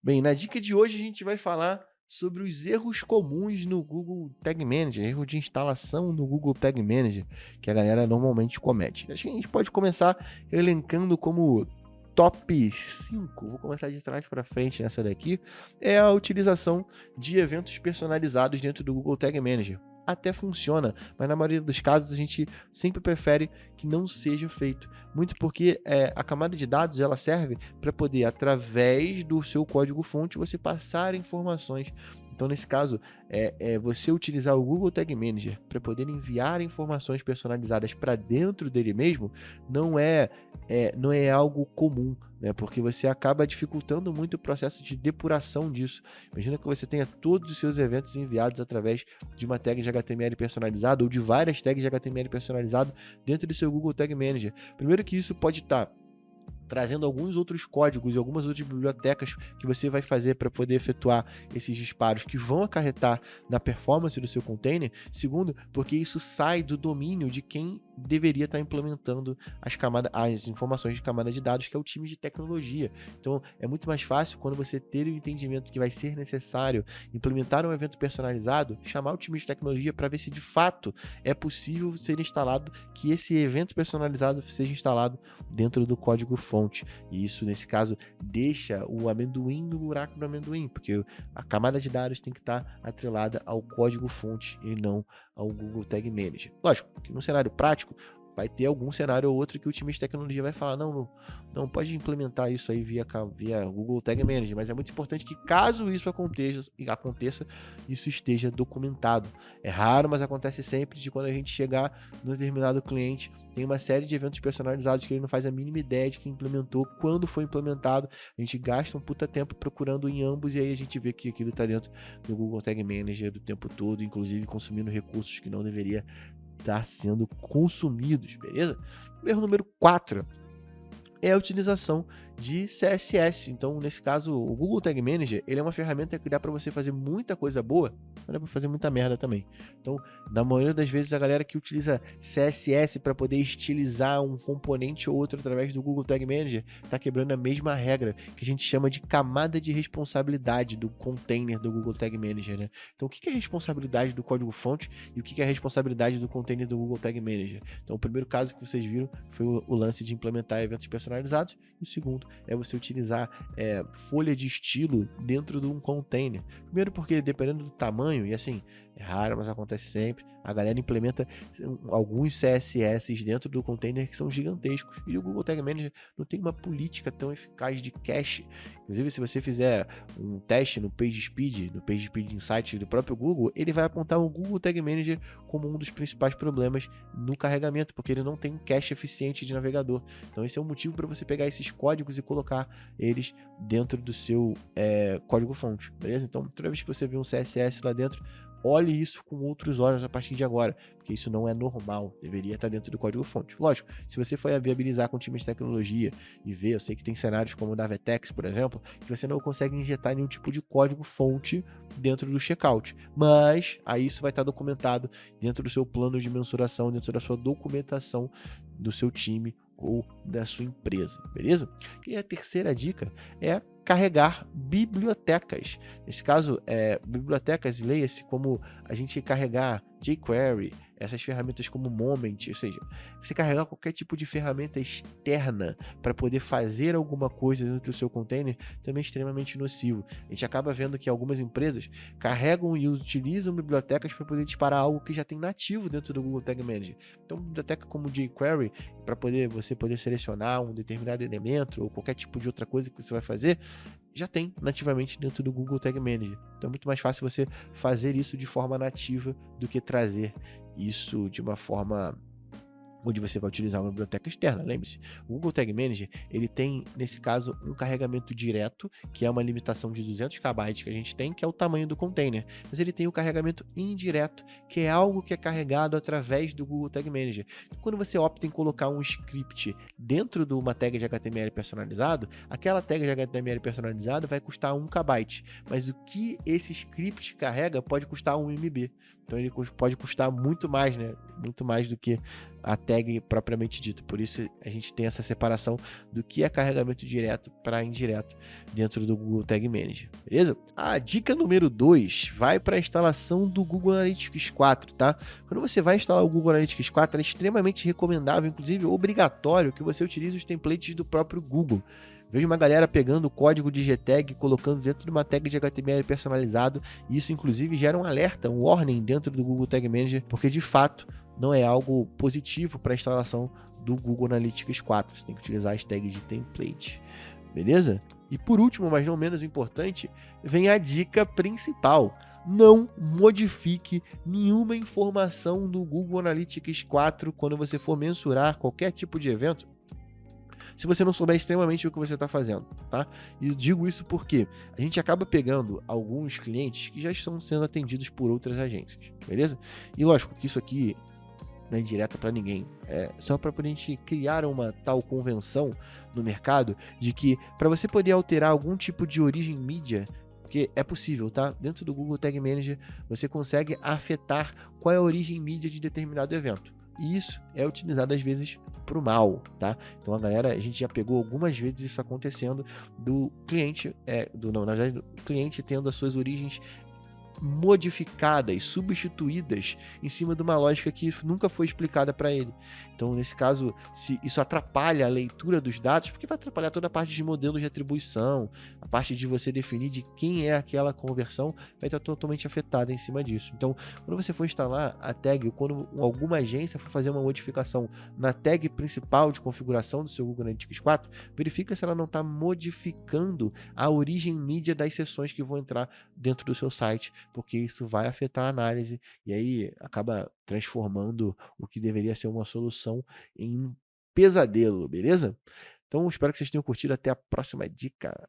Bem, na dica de hoje a gente vai falar sobre os erros comuns no Google Tag Manager, erro de instalação no Google Tag Manager, que a galera normalmente comete. Acho que a gente pode começar elencando como top 5, vou começar de trás para frente nessa daqui, é a utilização de eventos personalizados dentro do Google Tag Manager. Até funciona, mas na maioria dos casos a gente sempre prefere que não seja feito. Muito porque a camada de dados ela serve para poder, através do seu código-fonte, você passar informações. Então, nesse caso, você utilizar o Google Tag Manager para poder enviar informações personalizadas para dentro dele mesmo, não é algo comum, né? Porque você acaba dificultando muito o processo de depuração disso. Imagina que você tenha todos os seus eventos enviados através de uma tag de HTML personalizada ou de várias tags de HTML personalizado dentro do seu Google Tag Manager. Primeiro que isso pode estar trazendo alguns outros códigos e algumas outras bibliotecas que você vai fazer para poder efetuar esses disparos que vão acarretar na performance do seu container. Segundo, porque isso sai do domínio de quem deveria estar implementando as informações de camada de dados, que é o time de tecnologia. Então, é muito mais fácil quando você ter o entendimento que vai ser necessário implementar um evento personalizado, chamar o time de tecnologia para ver se de fato é possível ser instalado, que esse evento personalizado seja instalado dentro do código fonte. E isso, nesse caso, deixa o amendoim no buraco do amendoim, porque a camada de dados tem que estar atrelada ao código fonte e não ao Google Tag Manager. Lógico que no cenário prático, vai ter algum cenário ou outro que o time de tecnologia vai falar, não pode implementar isso aí via Google Tag Manager, mas é muito importante que caso isso aconteça, isso esteja documentado. É raro, mas acontece sempre de quando a gente chegar no determinado cliente, tem uma série de eventos personalizados que ele não faz a mínima ideia de que implementou, quando foi implementado, a gente gasta um puta tempo procurando em ambos e aí a gente vê que aquilo está dentro do Google Tag Manager o tempo todo, inclusive consumindo recursos que não deveria estar sendo consumidos, beleza? Erro número 4 é a utilização de CSS. Então, nesse caso, o Google Tag Manager, ele é uma ferramenta que dá para você fazer muita coisa boa, mas dá para fazer muita merda também. Então, na maioria das vezes, a galera que utiliza CSS para poder estilizar um componente ou outro através do Google Tag Manager, está quebrando a mesma regra que a gente chama de camada de responsabilidade do container do Google Tag Manager, né? Então, o que é a responsabilidade do código-fonte e o que é a responsabilidade do container do Google Tag Manager? Então, o primeiro caso que vocês viram foi o lance de implementar eventos personalizados, e o segundo é você utilizar folha de estilo dentro de um container. Primeiro porque dependendo do tamanho, e assim, é raro, mas acontece sempre, a galera implementa alguns CSS dentro do container que são gigantescos, e o Google Tag Manager não tem uma política tão eficaz de cache. Inclusive, se você fizer um teste no PageSpeed Insights do próprio Google, ele vai apontar o Google Tag Manager como um dos principais problemas no carregamento, porque ele não tem um cache eficiente de navegador. Então esse é um motivo para você pegar esses códigos e colocar eles dentro do seu código-fonte, beleza? Então, toda vez que você vê um CSS lá dentro, olhe isso com outros olhos a partir de agora, porque isso não é normal, deveria estar dentro do código-fonte. Lógico, se você for viabilizar com time de tecnologia e ver, eu sei que tem cenários como o da Vetex, por exemplo, que você não consegue injetar nenhum tipo de código-fonte dentro do checkout, mas aí isso vai estar documentado dentro do seu plano de mensuração, dentro da sua documentação do seu time ou da sua empresa, beleza? E a terceira dica é carregar bibliotecas. Nesse caso, bibliotecas, leia-se como a gente carregar jQuery, essas ferramentas como Moment, ou seja, você carregar qualquer tipo de ferramenta externa para poder fazer alguma coisa dentro do seu container também é extremamente nocivo. A gente acaba vendo que algumas empresas carregam e utilizam bibliotecas para poder disparar algo que já tem nativo dentro do Google Tag Manager. Então, biblioteca como jQuery, para você poder selecionar um determinado elemento ou qualquer tipo de outra coisa que você vai fazer, já tem nativamente dentro do Google Tag Manager. Então é muito mais fácil você fazer isso de forma nativa do que trazer isso de uma forma onde você vai utilizar uma biblioteca externa. Lembre-se, o Google Tag Manager, ele tem, nesse caso, um carregamento direto, que é uma limitação de 200 KB que a gente tem, que é o tamanho do container. Mas ele tem o carregamento indireto, que é algo que é carregado através do Google Tag Manager. Então, quando você opta em colocar um script dentro de uma tag de HTML personalizado, aquela tag de HTML personalizado vai custar 1 KB, mas o que esse script carrega pode custar 1 MB. Então ele pode custar muito mais, né? Muito mais do que a tag propriamente dita. Por isso a gente tem essa separação do que é carregamento direto para indireto dentro do Google Tag Manager, beleza? A dica número 2 vai para a instalação do Google Analytics 4, tá? Quando você vai instalar o Google Analytics 4, é extremamente recomendável, inclusive obrigatório, que você utilize os templates do próprio Google. Vejo uma galera pegando o código de GTag e colocando dentro de uma tag de HTML personalizado, e isso inclusive gera um alerta, um warning dentro do Google Tag Manager, porque de fato não é algo positivo para a instalação do Google Analytics 4. Você tem que utilizar as tags de template, beleza? E por último, mas não menos importante, vem a dica principal. Não modifique nenhuma informação do Google Analytics 4 quando você for mensurar qualquer tipo de evento, se você não souber extremamente o que você está fazendo, tá? E eu digo isso porque a gente acaba pegando alguns clientes que já estão sendo atendidos por outras agências, beleza? E lógico que isso aqui não é direta para ninguém, é só para a gente criar uma tal convenção no mercado de que para você poder alterar algum tipo de origem mídia, porque é possível, tá? Dentro do Google Tag Manager você consegue afetar qual é a origem mídia de determinado evento. E isso é utilizado às vezes para o mal, tá? Então a gente já pegou algumas vezes isso acontecendo do cliente, na verdade, do cliente tendo as suas origens modificadas, substituídas em cima de uma lógica que nunca foi explicada para ele. Então, nesse caso, se isso atrapalha a leitura dos dados, porque vai atrapalhar toda a parte de modelo de atribuição, a parte de você definir de quem é aquela conversão, vai estar totalmente afetada em cima disso. Então, quando você for instalar a tag, ou quando alguma agência for fazer uma modificação na tag principal de configuração do seu Google Analytics 4, verifica se ela não está modificando a origem mídia das sessões que vão entrar dentro do seu site, porque isso vai afetar a análise e aí acaba transformando o que deveria ser uma solução em um pesadelo, beleza? Então espero que vocês tenham curtido. Até a próxima dica.